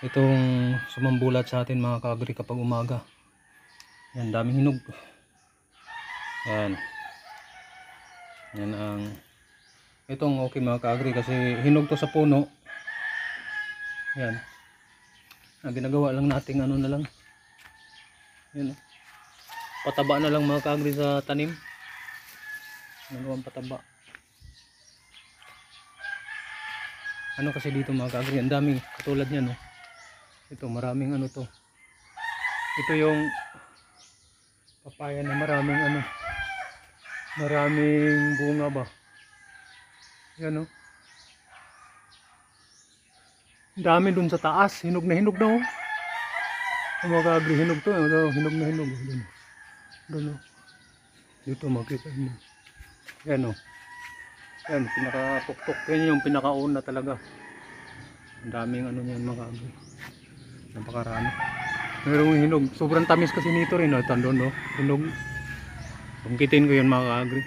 itong sumambulat sa atin mga kaagri kapag umaga. Yan, daming hinog. Yan. Yan ang itong okay mga kaagri kasi hinog to sa puno. Yan. Ang ginagawa lang nating ano na lang. Yan. Pataba na lang mga kaagri sa tanim. Nagawang pataba. Ano kasi dito mga kaagri, ang daming katulad niyan, no. Ito maraming ano to. Ito yung papaya na maraming ano. Maraming bunga ba. Yan, no. Ang dami dun sa taas, hinog na oh. Ang mga kaagri, hinog to, hinog na hinog. Doon, oh. Dito makita mo. Yan, oh. Yan, pinakatuktok. Yan yung pinakauna talaga. Ang daming ano niyan mga kaagri. Napakarami. Mayroong hinog. Sobrang tamis kasi nito rin. Ito doon, no? Hinog. Bangkitin ko yun mga kaagri.